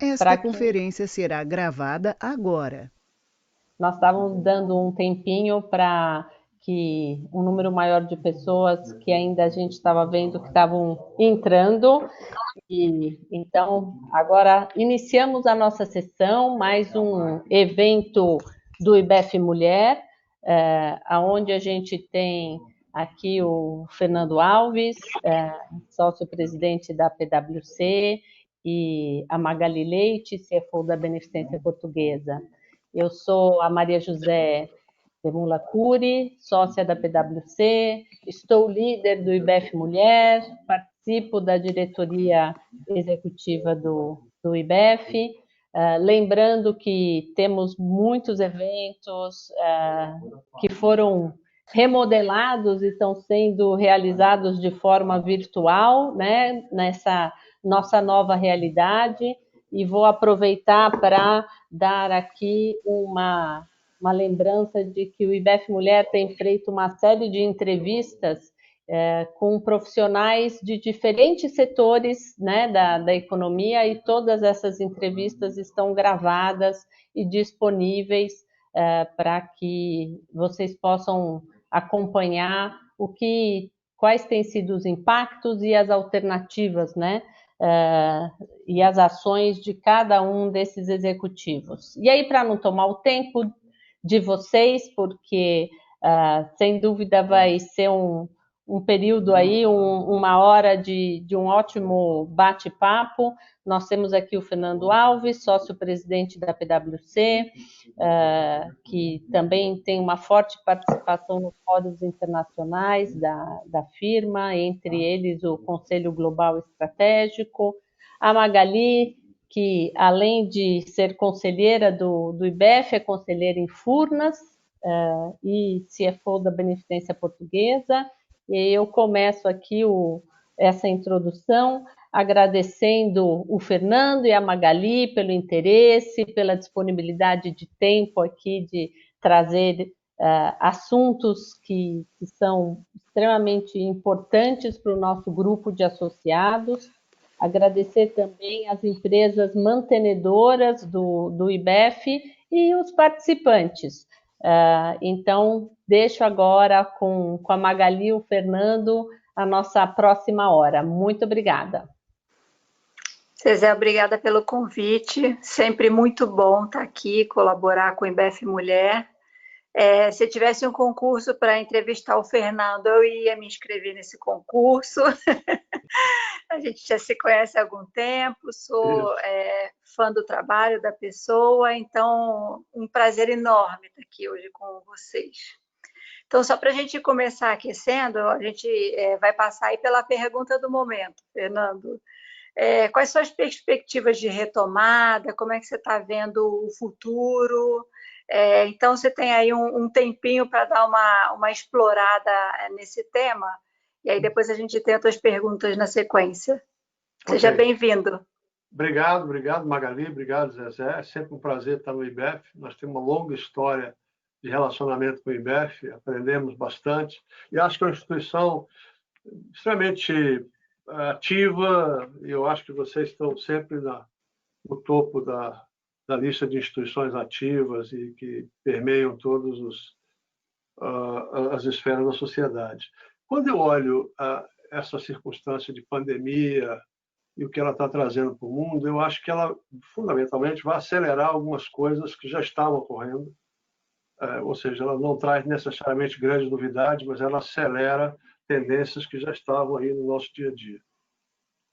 Esta para que conferência será gravada agora. nós estávamos dando um tempinho para que um número maior de pessoas que ainda a gente estava vendo que estavam entrando. E então agora iniciamos a nossa sessão, mais um evento do IBEF Mulher, aonde a gente tem aqui o Fernando Alves, sócio-presidente da PwC, e a Magali Leite, CFO da Beneficência Portuguesa. Eu sou a Maria José Demula Cury, sócia da PwC, estou líder do IBEF Mulher, participo da diretoria executiva do IBEF, lembrando que temos muitos eventos que foram remodelados e estão sendo realizados de forma virtual, né, nessa nossa nova realidade, e vou aproveitar para dar aqui uma lembrança de que o IBEF Mulher tem feito uma série de entrevistas com profissionais de diferentes setores, né, da economia, e todas essas entrevistas estão gravadas e disponíveis para que vocês possam acompanhar quais têm sido os impactos e as alternativas, né, e as ações de cada um desses executivos. E aí, para não tomar o tempo de vocês, porque sem dúvida vai ser um período aí, uma hora de um ótimo bate-papo. Nós temos aqui o Fernando Alves, sócio-presidente da PwC, que também tem uma forte participação nos fóruns internacionais da firma, entre eles o Conselho Global Estratégico. A Magali, que além de ser conselheira do IBEF, é conselheira em Furnas e CFO da Beneficência Portuguesa. E eu começo aqui essa introdução agradecendo o Fernando e a Magali pelo interesse, pela disponibilidade de tempo aqui de trazer assuntos que são extremamente importantes para o nosso grupo de associados. Agradecer também as empresas mantenedoras do IBEF e os participantes. Então, deixo agora com a Magali e o Fernando a nossa próxima hora. Muito obrigada. Zezé, obrigada pelo convite. Sempre muito bom estar aqui, colaborar com o IBEF Mulher. Se tivesse um concurso para entrevistar o Fernando, eu ia me inscrever nesse concurso. A gente já se conhece há algum tempo, sou fã do trabalho da pessoa, então um prazer enorme estar aqui hoje com vocês. Então, só para a gente começar aquecendo, a gente vai passar aí pela pergunta do momento, Fernando. Quais são as perspectivas de retomada? Como é que você está vendo o futuro? Então, você tem aí um tempinho para dar uma explorada nesse tema, e aí depois a gente tenta as perguntas na sequência. Seja bem-vindo. Obrigado, Magali, obrigado, Zezé. É sempre um prazer estar no IBEF. Nós temos uma longa história de relacionamento com o IBEF, aprendemos bastante, e acho que é uma instituição extremamente ativa, e eu acho que vocês estão sempre no topo da lista de instituições ativas e que permeiam todas as esferas da sociedade. Quando eu olho essa circunstância de pandemia e o que ela está trazendo para o mundo, eu acho que ela, fundamentalmente, vai acelerar algumas coisas que já estavam ocorrendo, ou seja, ela não traz necessariamente grandes novidades, mas ela acelera tendências que já estavam aí no nosso dia a dia.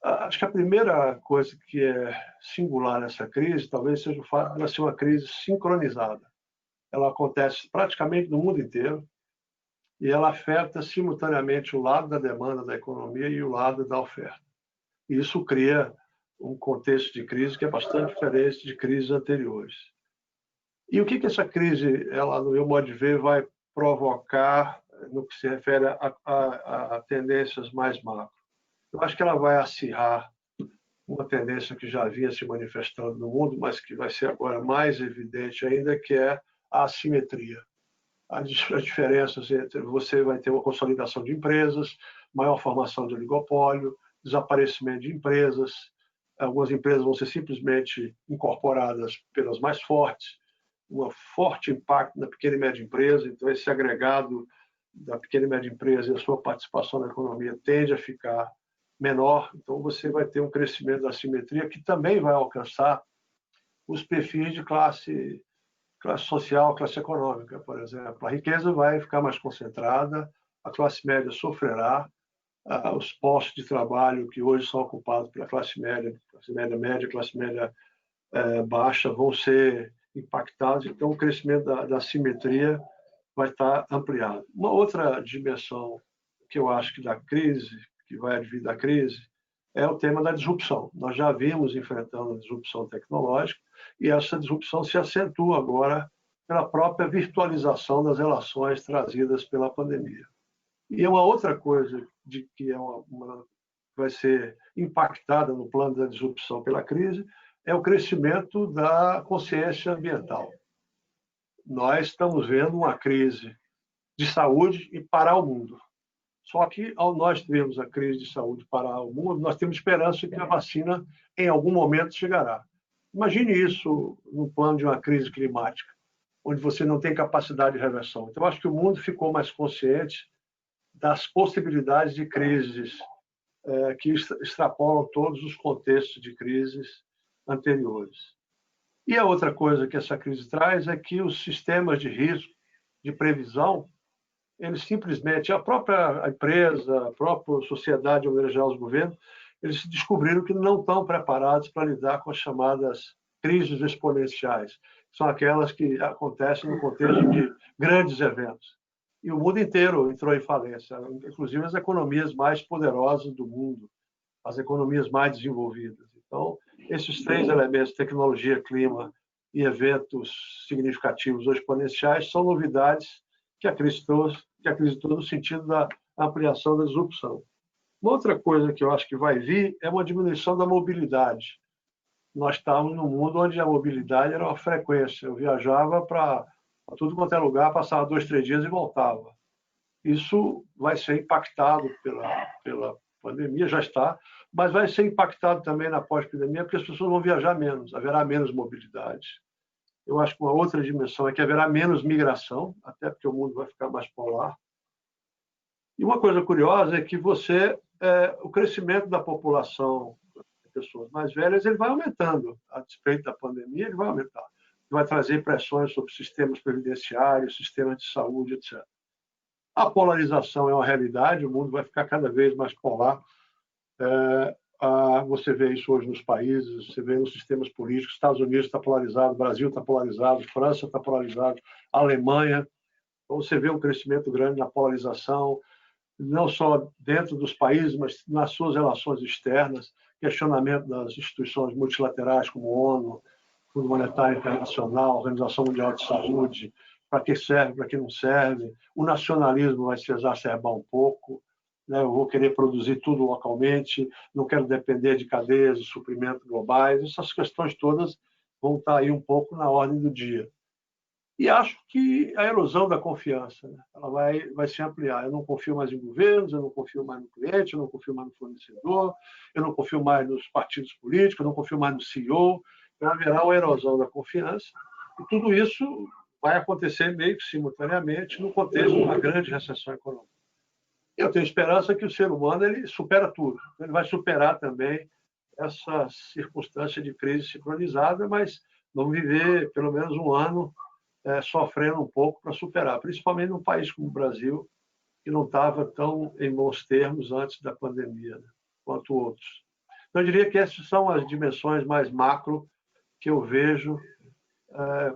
Acho que a primeira coisa que é singular nessa crise talvez seja o fato de ela ser uma crise sincronizada. Ela acontece praticamente no mundo inteiro e ela afeta simultaneamente o lado da demanda da economia e o lado da oferta. E isso cria um contexto de crise que é bastante diferente de crises anteriores. E o que essa crise, ela, no meu modo de ver, vai provocar no que se refere a tendências mais macro? Eu acho que ela vai acirrar uma tendência que já vinha se manifestando no mundo, mas que vai ser agora mais evidente ainda, que é a assimetria. As diferenças entre você vai ter uma consolidação de empresas, maior formação de oligopólio, desaparecimento de empresas, Algumas empresas vão ser simplesmente incorporadas pelas mais fortes, um forte impacto na pequena e média empresa, então esse agregado da pequena e média empresa e a sua participação na economia tende a ficar menor, então você vai ter um crescimento da assimetria que também vai alcançar os perfis de classe social, classe econômica, por exemplo. A riqueza vai ficar mais concentrada, a classe média sofrerá, os postos de trabalho que hoje são ocupados pela classe média média, classe média baixa, vão ser impactados, então o crescimento da assimetria vai estar ampliado. Uma outra dimensão que eu acho que da crise, que vai advir da crise, é o tema da disrupção. Nós já vimos enfrentando a disrupção tecnológica e essa disrupção se acentua agora pela própria virtualização das relações trazidas pela pandemia. E uma outra coisa de que vai ser impactada no plano da disrupção pela crise é o crescimento da consciência ambiental. Nós estamos vendo uma crise de saúde e parar o mundo. Só que, ao nós termos a crise de saúde parar o mundo, nós temos esperança de que a vacina, em algum momento, chegará. Imagine isso no plano de uma crise climática, onde você não tem capacidade de reversão. Então, acho que o mundo ficou mais consciente das possibilidades de crises que extrapolam todos os contextos de crises anteriores. E a outra coisa que essa crise traz é que os sistemas de risco, de previsão, eles simplesmente, a própria empresa, a própria sociedade, ou seja, os governos, eles descobriram que não estão preparados para lidar com as chamadas crises exponenciais. São aquelas que acontecem no contexto de grandes eventos. E o mundo inteiro entrou em falência, inclusive as economias mais poderosas do mundo, as economias mais desenvolvidas. Então, esses três elementos, tecnologia, clima e eventos significativos ou exponenciais, são novidades que a crise trouxe no sentido da ampliação da disrupção. Uma outra coisa que eu acho que vai vir é uma diminuição da mobilidade. Nós estávamos num mundo onde a mobilidade era uma frequência. Eu viajava para tudo quanto é lugar, passava 2, 3 dias e voltava. Isso vai ser impactado pela pandemia, já está, mas vai ser impactado também na pós-pandemia, porque as pessoas vão viajar menos, haverá menos mobilidade. Eu acho que uma outra dimensão é que haverá menos migração, até porque o mundo vai ficar mais polar. E uma coisa curiosa é que o crescimento da população de pessoas mais velhas, ele vai aumentando, a despeito da pandemia, ele vai aumentar. Vai trazer pressões sobre sistemas previdenciários, sistemas de saúde, etc. A polarização é uma realidade, o mundo vai ficar cada vez mais polar. Você vê isso hoje nos países, você vê nos sistemas políticos, Estados Unidos está polarizado, Brasil está polarizado, França está polarizado, Alemanha. Então, você vê um crescimento grande na polarização, não só dentro dos países, mas nas suas relações externas, questionamento das instituições multilaterais como a ONU, Fundo Monetário Internacional, Organização Mundial de Saúde, para que serve, para que não serve. O nacionalismo vai se exacerbar um pouco, né? Eu vou querer produzir tudo localmente, não quero depender de cadeias de suprimento globais. Essas questões todas vão estar aí um pouco na ordem do dia. E acho que a erosão da confiança, né? Ela vai se ampliar. Eu não confio mais em governos, eu não confio mais no cliente, eu não confio mais no fornecedor, eu não confio mais nos partidos políticos, eu não confio mais no CEO. Haverá uma erosão da confiança, e tudo isso vai acontecer meio que simultaneamente no contexto de uma grande recessão econômica. Eu tenho esperança que o ser humano ele supera tudo, ele vai superar também essa circunstância de crise sincronizada, mas vamos viver pelo menos um ano sofrendo um pouco para superar, principalmente num país como o Brasil, que não estava tão em bons termos antes da pandemia, né, quanto outros. Então, eu diria que essas são as dimensões mais macro que eu vejo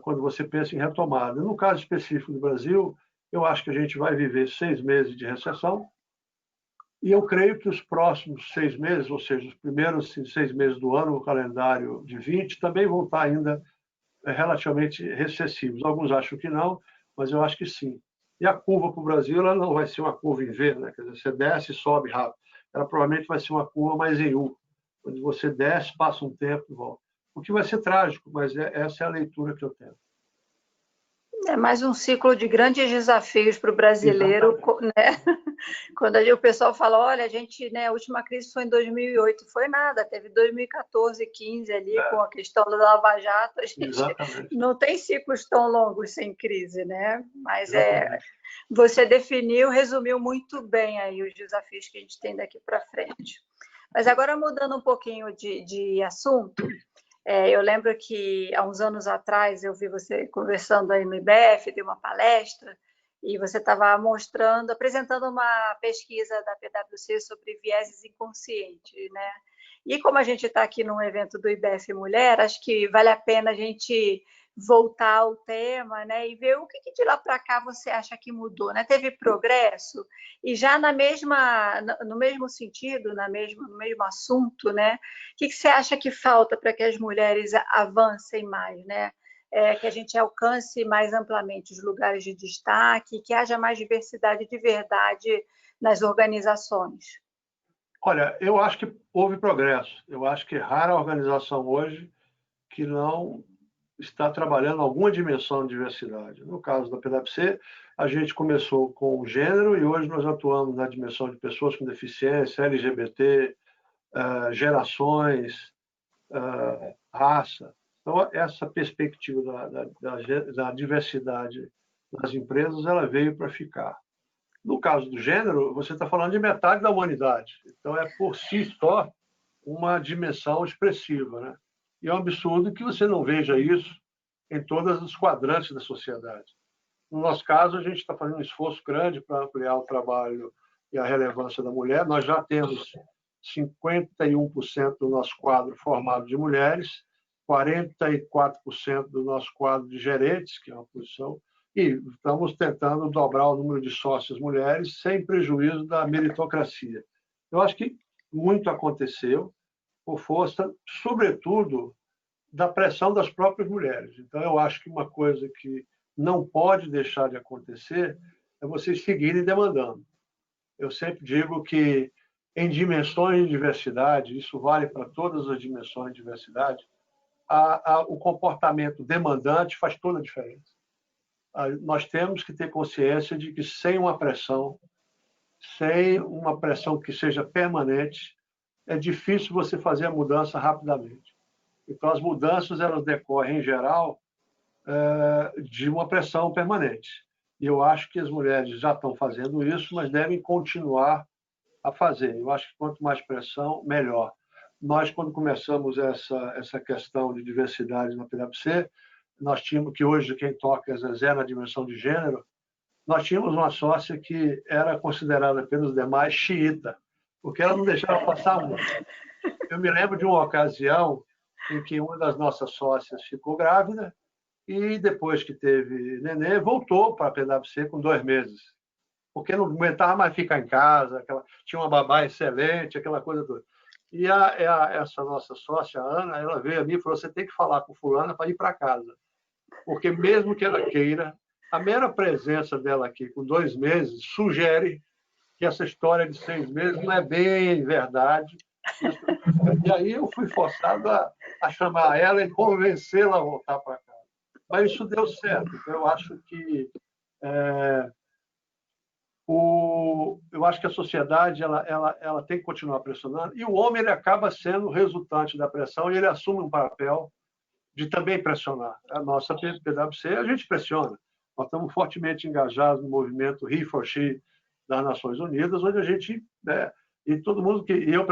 quando você pensa em retomada. No caso específico do Brasil, eu acho que a gente vai viver 6 meses de recessão e eu creio que os próximos 6 meses, ou seja, os primeiros 6 meses do ano, o calendário de 20, também vão estar ainda relativamente recessivos. Alguns acham que não, mas eu acho que sim. E a curva para o Brasil ela não vai ser uma curva em V, né? Quer dizer, você desce e sobe rápido. Ela provavelmente vai ser uma curva mais em U, onde você desce, passa um tempo e volta. O que vai ser trágico, mas essa é a leitura que eu tenho. É mais um ciclo de grandes desafios para o brasileiro, né? Quando o pessoal fala, olha, a gente, né, a última crise foi em 2008, foi nada, teve 2014, 15 ali com a questão da Lava Jato, a gente Exatamente. não tem ciclos tão longos sem crise, né? Mas Exatamente. você definiu, resumiu muito bem aí os desafios que a gente tem daqui para frente. Mas agora mudando um pouquinho de assunto, eu lembro que há uns anos atrás eu vi você conversando aí no IBF, deu uma palestra, e você estava apresentando uma pesquisa da PwC sobre vieses inconscientes, né? E como a gente está aqui num evento do IBF Mulher, acho que vale a pena a gente voltar ao tema, né? E ver o que de lá para cá você acha que mudou, né? Teve progresso? E já no mesmo sentido, no mesmo assunto, né? O que você acha que falta para que as mulheres avancem mais, né? Que a gente alcance mais amplamente os lugares de destaque, que haja mais diversidade de verdade nas organizações. Olha, eu acho que houve progresso. Eu acho que é rara a organização hoje que não está trabalhando alguma dimensão de diversidade. No caso da PwC, a gente começou com o gênero e hoje nós atuamos na dimensão de pessoas com deficiência, LGBT, gerações, raça. Então, essa perspectiva da diversidade nas empresas, ela veio para ficar. No caso do gênero, você está falando de metade da humanidade. Então, é por si só uma dimensão expressiva, né? E é um absurdo que você não veja isso em todos os quadrantes da sociedade. No nosso caso, a gente está fazendo um esforço grande para ampliar o trabalho e a relevância da mulher. Nós já temos 51% do nosso quadro formado de mulheres, 44% do nosso quadro de gerentes, que é uma posição, e estamos tentando dobrar o número de sócias mulheres sem prejuízo da meritocracia. Eu acho que muito aconteceu por força, sobretudo, da pressão das próprias mulheres. Então, eu acho que uma coisa que não pode deixar de acontecer é vocês seguirem demandando. Eu sempre digo que, em dimensões de diversidade, isso vale para todas as dimensões de diversidade, o comportamento demandante faz toda a diferença. Nós temos que ter consciência de que, sem uma pressão que seja permanente, é difícil você fazer a mudança rapidamente. Então, as mudanças elas decorrem, em geral, de uma pressão permanente. E eu acho que as mulheres já estão fazendo isso, mas devem continuar a fazer. Eu acho que quanto mais pressão, melhor. Nós, quando começamos essa questão de diversidade na PwC, nós tínhamos que hoje quem toca é Zezé na dimensão de gênero, nós tínhamos uma sócia que era considerada pelos demais xiita, porque ela não deixava passar muito. Eu me lembro de uma ocasião em que uma das nossas sócias ficou grávida e, depois que teve neném, voltou para a PwC com 2 meses, porque não aguentava mais ficar em casa, tinha uma babá excelente, aquela coisa toda. E essa nossa sócia, a Ana, ela veio a mim e falou, você tem que falar com fulana para ir para casa, porque mesmo que ela queira, a mera presença dela aqui com 2 meses sugere que essa história de 6 meses não é bem verdade. E aí eu fui forçado a chamar ela e convencê-la a voltar para casa. Mas isso deu certo. Então, eu acho que a sociedade ela tem que continuar pressionando, e o homem ele acaba sendo resultante da pressão e ele assume um papel de também pressionar. A nossa PwC, a gente pressiona. Nós estamos fortemente engajados no movimento He for She das Nações Unidas, onde a gente... e todo mundo que... Eu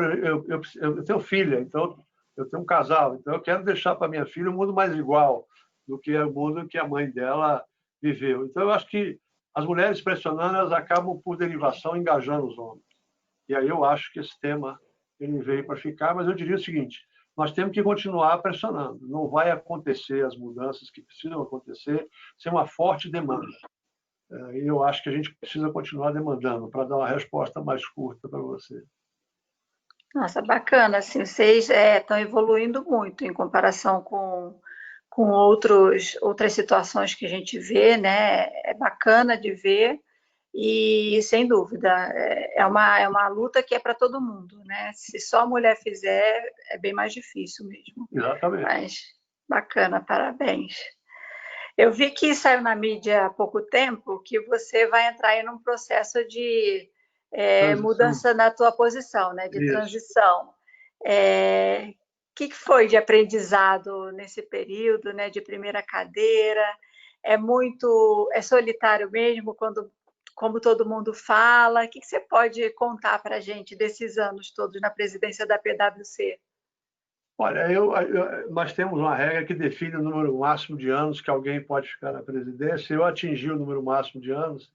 tenho filha, então eu tenho um casal, então eu quero deixar para minha filha um mundo mais igual do que o mundo que a mãe dela viveu. Então, eu acho que as mulheres pressionando, elas acabam, por derivação, engajando os homens. E aí eu acho que esse tema ele veio para ficar, mas eu diria o seguinte, nós temos que continuar pressionando. Não vai acontecer as mudanças que precisam acontecer sem uma forte demanda. E eu acho que a gente precisa continuar demandando para dar uma resposta mais curta para você. Nossa, bacana. Assim, vocês estão evoluindo muito em comparação com outras situações que a gente vê, né? É bacana de ver. E, sem dúvida, é uma luta que é para todo mundo, né? Se só a mulher fizer, é bem mais difícil mesmo. Exatamente. Mas bacana, parabéns. Eu vi que saiu na mídia há pouco tempo que você vai entrar aí num processo de Transição. mudança na tua posição, né, de Isso. transição. O que foi de aprendizado nesse período, né, de primeira cadeira? É solitário mesmo, como todo mundo fala? O que você pode contar para a gente desses anos todos na presidência da PwC? Olha, nós temos uma regra que define o número máximo de anos que alguém pode ficar na presidência. Eu atingi o número máximo de anos.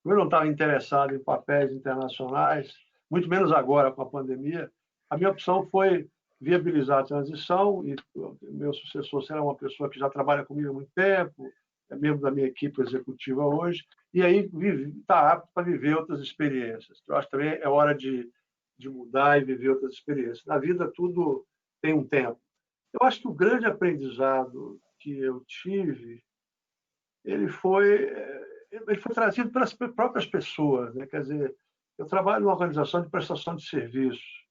Eu não estava interessado em papéis internacionais, muito menos agora com a pandemia. A minha opção foi viabilizar a transição e o meu sucessor será uma pessoa que já trabalha comigo há muito tempo, é membro da minha equipe executiva hoje, e aí está apto para viver outras experiências. Eu acho que também é hora de mudar e viver outras experiências. Na vida, tudo tem um tempo. Eu acho que o grande aprendizado que eu tive, ele foi, ele foi trazido pelas próprias pessoas, né? Quer dizer, eu trabalho numa organização de prestação de serviços.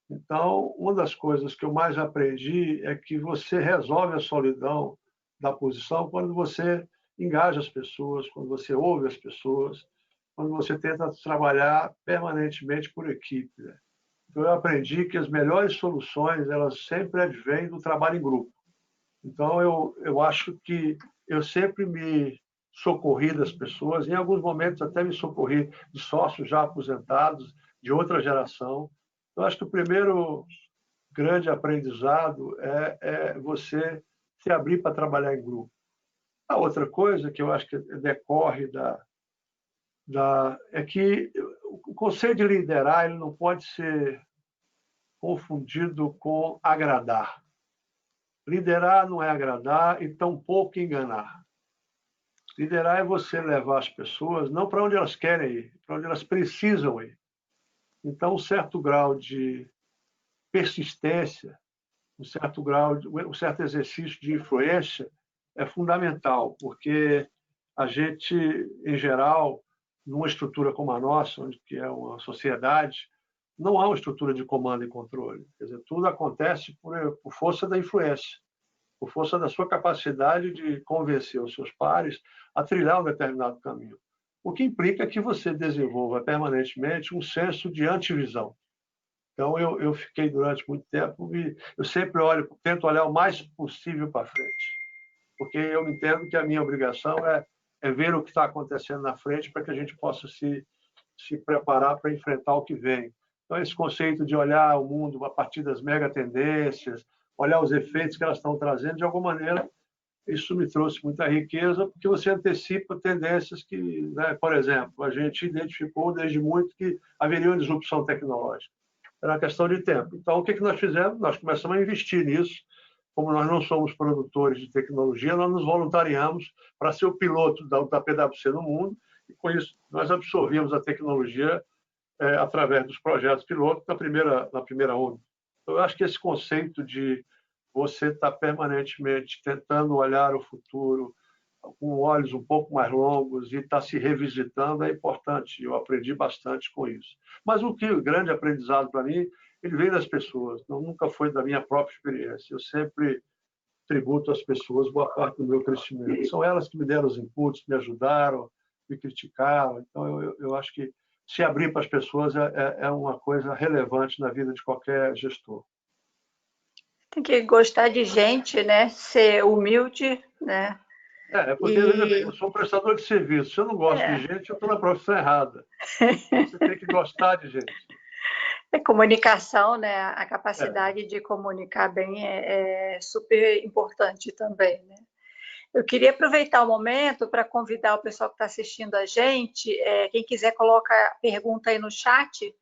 Então, uma das coisas que eu mais aprendi é que você resolve a solidão da posição quando você engaja as pessoas, quando você ouve as pessoas, quando você tenta trabalhar permanentemente por equipe, né? Então, eu aprendi que as melhores soluções elas sempre advêm do trabalho em grupo. Então, eu acho que eu sempre me socorri das pessoas, em alguns momentos até me socorri de sócios já aposentados, de outra geração. Eu acho que o primeiro grande aprendizado é você se abrir para trabalhar em grupo. A outra coisa que eu acho que decorre é que o conceito de liderar ele não pode ser confundido com agradar. Liderar não é agradar e tampouco enganar. Liderar é você levar as pessoas não para onde elas querem ir, para onde elas precisam ir. Então, um certo grau de persistência, um certo exercício de influência é fundamental, porque a gente, em geral, numa estrutura como a nossa, onde que é uma sociedade, não há uma estrutura de comando e controle. Quer dizer, tudo acontece por força da influência, por força da sua capacidade de convencer os seus pares a trilhar um determinado caminho. O que implica que você desenvolva permanentemente um senso de antivisão. Então, eu fiquei durante muito tempo e eu sempre tento olhar o mais possível para frente, porque eu entendo que a minha obrigação é ver o que está acontecendo na frente para que a gente possa se preparar para enfrentar o que vem. Então, esse conceito de olhar o mundo a partir das mega tendências, olhar os efeitos que elas estão trazendo, de alguma maneira, isso me trouxe muita riqueza, porque você antecipa tendências que, né, por exemplo, a gente identificou desde muito que haveria uma disrupção tecnológica. Era uma questão de tempo. Então, o que nós fizemos? Nós começamos a investir nisso. Como nós não somos produtores de tecnologia, nós nos voluntariamos para ser o piloto da PwC no mundo, e com isso nós absorvemos a tecnologia através dos projetos pilotos na primeira onda. Então, eu acho que esse conceito de você estar permanentemente tentando olhar o futuro com olhos um pouco mais longos e estar se revisitando é importante. Eu aprendi bastante com isso. Mas o grande aprendizado para mim, ele vem das pessoas, nunca foi da minha própria experiência. Eu sempre tributo às pessoas boa parte do meu crescimento. São elas que me deram os inputs, me ajudaram, me criticaram. Então, eu acho que se abrir para as pessoas é uma coisa relevante na vida de qualquer gestor. Tem que gostar de gente, né? Ser humilde, né? Porque eu sou um prestador de serviço. Se eu não gosto de gente, eu estou na profissão errada. Você tem que gostar de gente. Comunicação, né? A capacidade de comunicar bem é super importante também, né? Eu queria aproveitar o momento para convidar o pessoal que está assistindo a gente, quem quiser coloca a pergunta aí no chat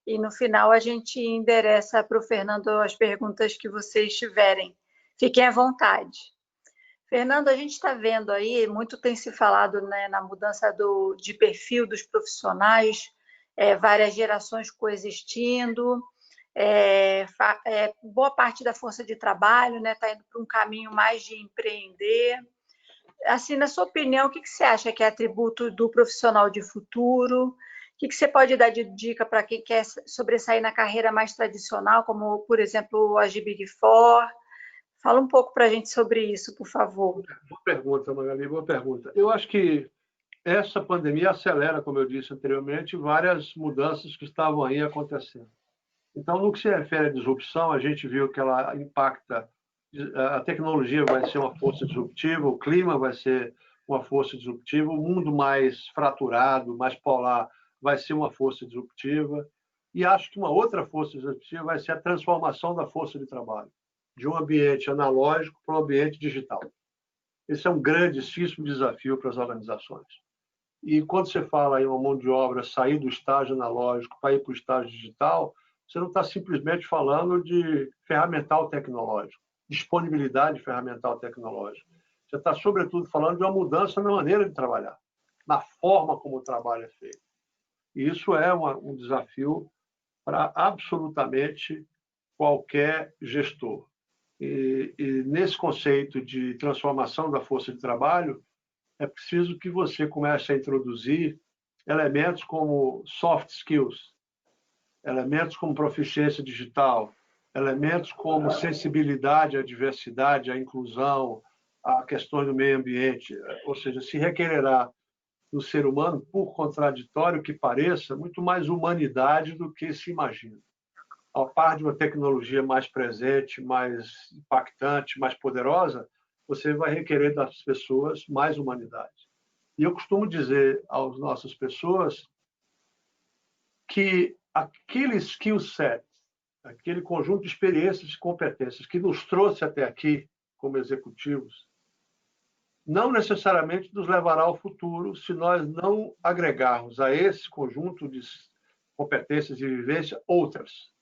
e no final a gente endereça para o Fernando as perguntas que vocês tiverem. Fiquem à vontade. Fernando, a gente está vendo aí, muito tem se falado, né, na mudança de perfil dos profissionais, várias gerações coexistindo, boa parte da força de trabalho está indo para um caminho mais de empreender. Assim, na sua opinião, o que você acha que é atributo do profissional de futuro? O que você pode dar de dica para quem quer sobressair na carreira mais tradicional, como, por exemplo, a Big Four? Fala um pouco para a gente sobre isso, por favor. Boa pergunta, Magali, boa pergunta. Eu acho que essa pandemia acelera, como eu disse anteriormente, várias mudanças que estavam aí acontecendo. Então, no que se refere à disrupção, a gente viu que ela impacta, a tecnologia vai ser uma força disruptiva, o clima vai ser uma força disruptiva, o mundo mais fraturado, mais polar, vai ser uma força disruptiva. E acho que uma outra força disruptiva vai ser a transformação da força de trabalho, de um ambiente analógico para um ambiente digital. Esse é um grandíssimo desafio para as organizações. E quando você fala em uma mão de obra sair do estágio analógico para ir para o estágio digital, você não está simplesmente falando de ferramental tecnológico, disponibilidade de ferramental tecnológico. Você está, sobretudo, falando de uma mudança na maneira de trabalhar, na forma como o trabalho é feito. E isso é um desafio para absolutamente qualquer gestor. E nesse conceito de transformação da força de trabalho, é preciso que você comece a introduzir elementos como soft skills, elementos como proficiência digital, elementos como sensibilidade à diversidade, à inclusão, a questões do meio ambiente. Ou seja, se requererá do ser humano, por contraditório que pareça, muito mais humanidade do que se imagina. Ao par de uma tecnologia mais presente, mais impactante, mais poderosa, você vai requerer das pessoas mais humanidade. E eu costumo dizer às nossas pessoas que aquele skill set, aquele conjunto de experiências e competências que nos trouxe até aqui como executivos, não necessariamente nos levará ao futuro se nós não agregarmos a esse conjunto de competências e vivência outras,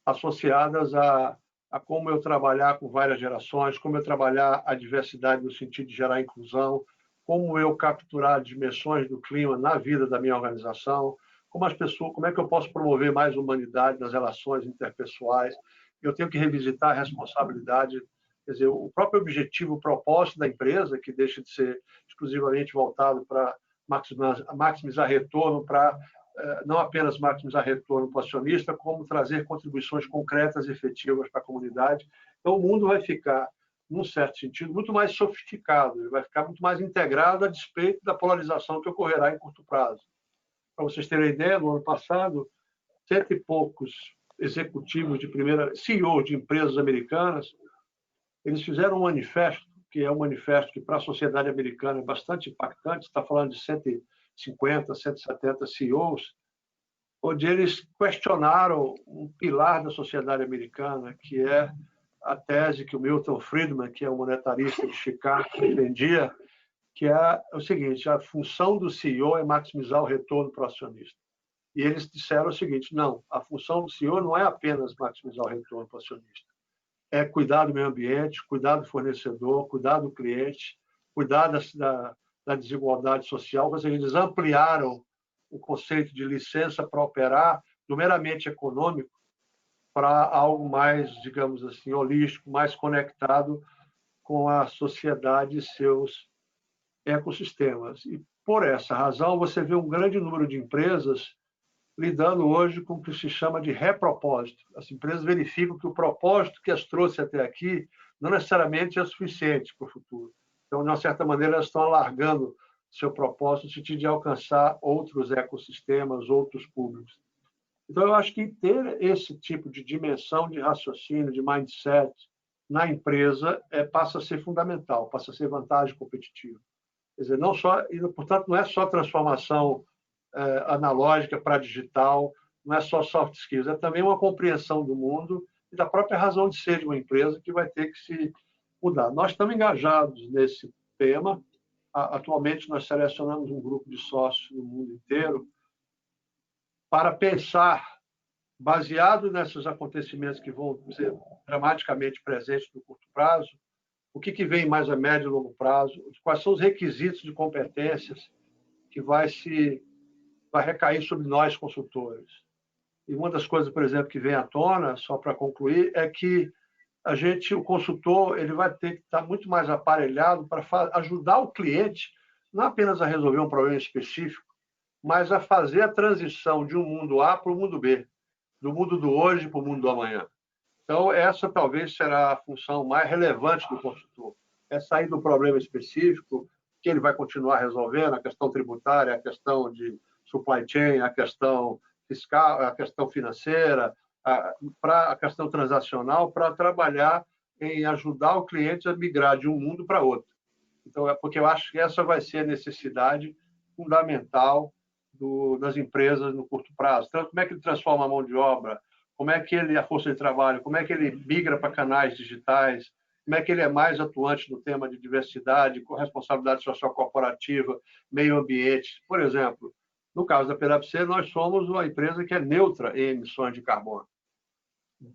associadas a como eu trabalhar com várias gerações, como eu trabalhar a diversidade no sentido de gerar inclusão, como eu capturar dimensões do clima na vida da minha organização, como é que eu posso promover mais humanidade nas relações interpessoais. Eu tenho que revisitar a responsabilidade, quer dizer, o próprio objetivo, o propósito da empresa, que deixa de ser exclusivamente voltado para maximizar retorno, para não apenas maximizar retorno para o acionista, como trazer contribuições concretas e efetivas para a comunidade. Então, o mundo vai ficar, num certo sentido, muito mais sofisticado, ele vai ficar muito mais integrado a despeito da polarização que ocorrerá em curto prazo. Para vocês terem ideia, no ano passado, 100 e poucos executivos de primeira, CEO de empresas americanas, eles fizeram um manifesto, que é um manifesto que para a sociedade americana é bastante impactante, está falando de 150, 170 CEOs, onde eles questionaram um pilar da sociedade americana, que é a tese que o Milton Friedman, que é um monetarista de Chicago, defendia, que é o seguinte: a função do CEO é maximizar o retorno para o acionista. E eles disseram o seguinte: não, a função do CEO não é apenas maximizar o retorno para o acionista, é cuidar do meio ambiente, cuidar do fornecedor, cuidar do cliente, cuidar da desigualdade social. Ou seja, eles ampliaram o conceito de licença para operar do meramente econômico para algo mais, digamos assim, holístico, mais conectado com a sociedade e seus ecossistemas. E, por essa razão, você vê um grande número de empresas lidando hoje com o que se chama de repropósito. As empresas verificam que o propósito que as trouxe até aqui não necessariamente é suficiente para o futuro. Então, de uma certa maneira, elas estão alargando seu propósito no sentido de alcançar outros ecossistemas, outros públicos. Então, eu acho que ter esse tipo de dimensão de raciocínio, de mindset na empresa passa a ser fundamental, passa a ser vantagem competitiva. Quer dizer, não só, e, portanto, não é só transformação analógica para digital, não é só soft skills, é também uma compreensão do mundo e da própria razão de ser de uma empresa que vai ter que se mudar. Nós estamos engajados nesse tema. Atualmente, nós selecionamos um grupo de sócios no mundo inteiro para pensar, baseado nesses acontecimentos que vão ser dramaticamente presentes no curto prazo, o que vem mais a médio e longo prazo, quais são os requisitos de competências que vai recair sobre nós, consultores. E uma das coisas, por exemplo, que vem à tona, só para concluir, é que o consultor, ele vai ter que estar muito mais aparelhado para ajudar o cliente, não apenas a resolver um problema específico, mas a fazer a transição de um mundo A para o mundo B, do mundo do hoje para o mundo do amanhã. Então, essa talvez será a função mais relevante do consultor. É sair do problema específico, que ele vai continuar resolvendo, a questão tributária, a questão de supply chain, a questão fiscal, a questão financeira, a questão transacional, para trabalhar em ajudar o cliente a migrar de um mundo para outro. Então, é porque eu acho que essa vai ser a necessidade fundamental das empresas no curto prazo. Então, como é que ele transforma a mão de obra? Como é que ele, a força de trabalho, como é que ele migra para canais digitais? Como é que ele é mais atuante no tema de diversidade, corresponsabilidade social corporativa, meio ambiente? Por exemplo, no caso da PwC, nós somos uma empresa que é neutra em emissões de carbono.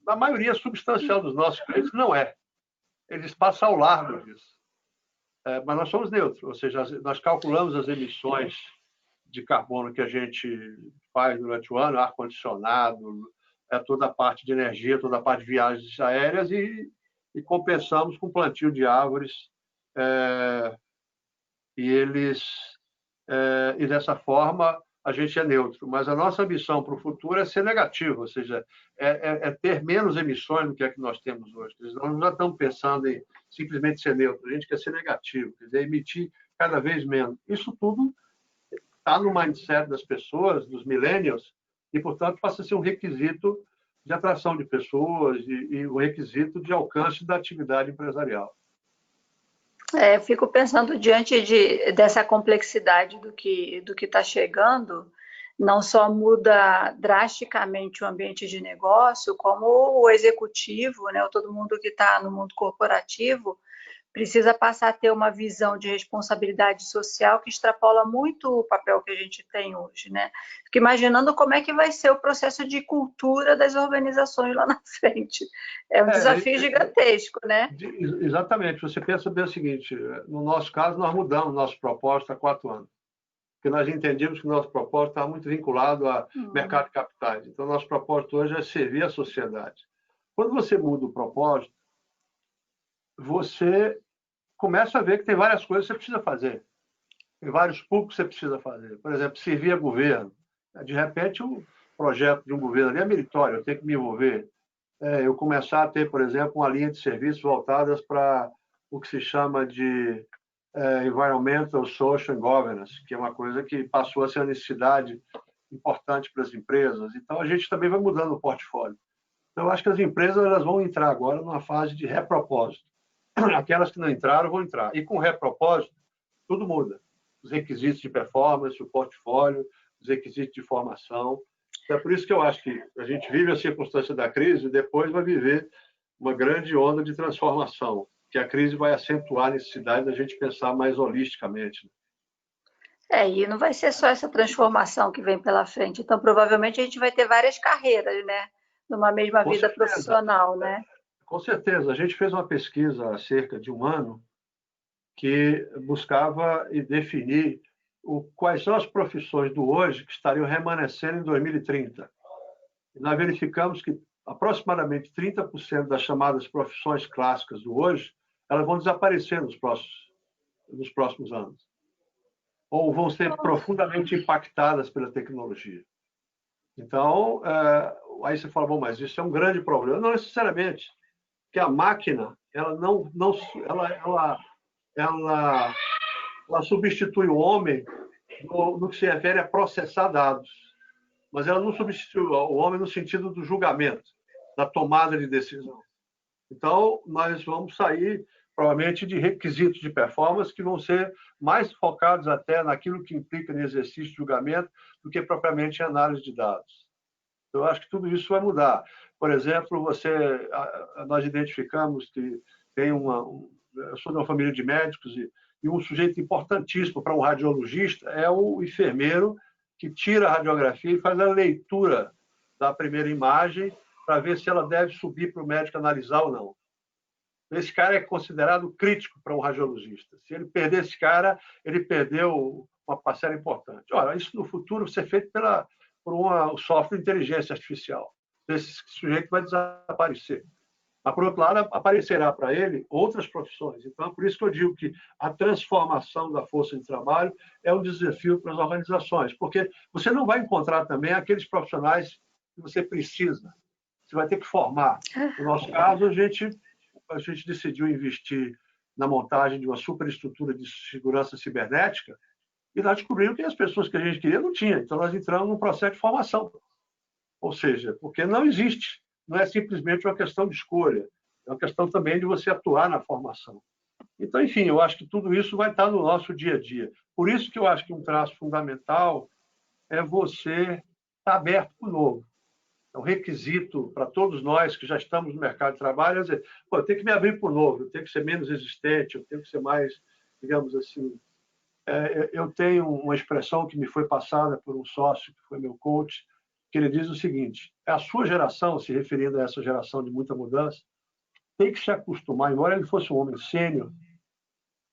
A maioria substancial dos nossos clientes não é. Eles passam ao largo disso. Mas nós somos neutros, ou seja, nós calculamos as emissões de carbono que a gente faz durante o ano, ar-condicionado, toda a parte de energia, toda a parte de viagens aéreas e compensamos com plantio de árvores e dessa forma a gente é neutro. Mas a nossa ambição para o futuro é ser negativo, ou seja, ter menos emissões do que é que nós temos hoje. Nós não já estamos pensando em simplesmente ser neutro, a gente quer ser negativo, quer dizer, emitir cada vez menos. Isso tudo está no mindset das pessoas, dos millennials, e, portanto, passa a ser um requisito de atração de pessoas e um requisito de alcance da atividade empresarial. Eu fico pensando, diante dessa complexidade do que está chegando, não só muda drasticamente o ambiente de negócio, como o executivo, né, todo mundo que está no mundo corporativo, precisa passar a ter uma visão de responsabilidade social que extrapola muito o papel que a gente tem hoje, né? Fico imaginando como é que vai ser o processo de cultura das organizações lá na frente. É um desafio gigantesco, né? Exatamente. Você pensa bem o seguinte, no nosso caso, nós mudamos nosso propósito há 4 anos, porque nós entendíamos que o nosso propósito estava muito vinculado ao mercado de capitais. Então, nosso propósito hoje é servir a sociedade. Quando você muda o propósito, você começa a ver que tem várias coisas que você precisa fazer. Tem vários públicos que você precisa fazer. Por exemplo, servir a governo. De repente, o projeto de um governo ali é meritório, eu tenho que me envolver. Eu começar a ter, por exemplo, uma linha de serviços voltadas para o que se chama de Environmental, Social and Governance, que é uma coisa que passou a ser uma necessidade importante para as empresas. Então, a gente também vai mudando o portfólio. Então, eu acho que as empresas elas vão entrar agora numa fase de repropósito. Aquelas que não entraram vão entrar. E com repropósito, tudo muda. Os requisitos de performance, o portfólio, os requisitos de formação. É por isso que eu acho que a gente vive a circunstância da crise e depois vai viver uma grande onda de transformação, que a crise vai acentuar a necessidade da gente pensar mais holisticamente. E não vai ser só essa transformação que vem pela frente. Então, provavelmente, a gente vai ter várias carreiras, né? Numa mesma vida profissional, né? Com certeza. A gente fez uma pesquisa há cerca de 1 ano que buscava definir quais são as profissões do hoje que estariam remanescendo em 2030. E nós verificamos que aproximadamente 30% das chamadas profissões clássicas do hoje elas vão desaparecer nos próximos anos. Ou vão ser profundamente impactadas pela tecnologia. Então, aí você fala, bom, mas isso é um grande problema. Não necessariamente. Que a máquina ela substitui o homem no que se refere a processar dados, mas ela não substitui o homem no sentido do julgamento, da tomada de decisão. Então, nós vamos sair, provavelmente, de requisitos de performance que vão ser mais focados até naquilo que implica no exercício de julgamento do que propriamente em análise de dados. Eu acho que tudo isso vai mudar. Por exemplo, nós identificamos que tem eu sou de uma família de médicos e um sujeito importantíssimo para um radiologista é o enfermeiro que tira a radiografia e faz a leitura da primeira imagem para ver se ela deve subir para o médico analisar ou não. Esse cara é considerado crítico para um radiologista. Se ele perder esse cara, ele perdeu uma parcela importante. Ora, isso no futuro vai ser feito por um software de inteligência artificial. Esse sujeito vai desaparecer. Mas, por outro lado, aparecerá para ele outras profissões. Então, é por isso que eu digo que a transformação da força de trabalho é um desafio para as organizações, porque você não vai encontrar também aqueles profissionais que você precisa. você vai ter que formar. No nosso caso, a gente decidiu investir na montagem de uma superestrutura de segurança cibernética e nós descobrimos que as pessoas que a gente queria não tinham. Então, nós entramos num processo de formação. Ou seja, porque não existe, não é simplesmente uma questão de escolha, é uma questão também de você atuar na formação. Então, enfim, eu acho que tudo isso vai estar no nosso dia a dia. Por isso que eu acho que um traço fundamental é você estar aberto para o novo. É um requisito para todos nós que já estamos no mercado de trabalho, é dizer, eu tenho que me abrir para o novo, eu tenho que ser menos resistente, eu tenho que ser mais, digamos assim... eu tenho uma expressão que me foi passada por um sócio, que foi meu coach, que ele diz o seguinte: a sua geração, se referindo a essa geração de muita mudança, tem que se acostumar, embora ele fosse um homem sênior,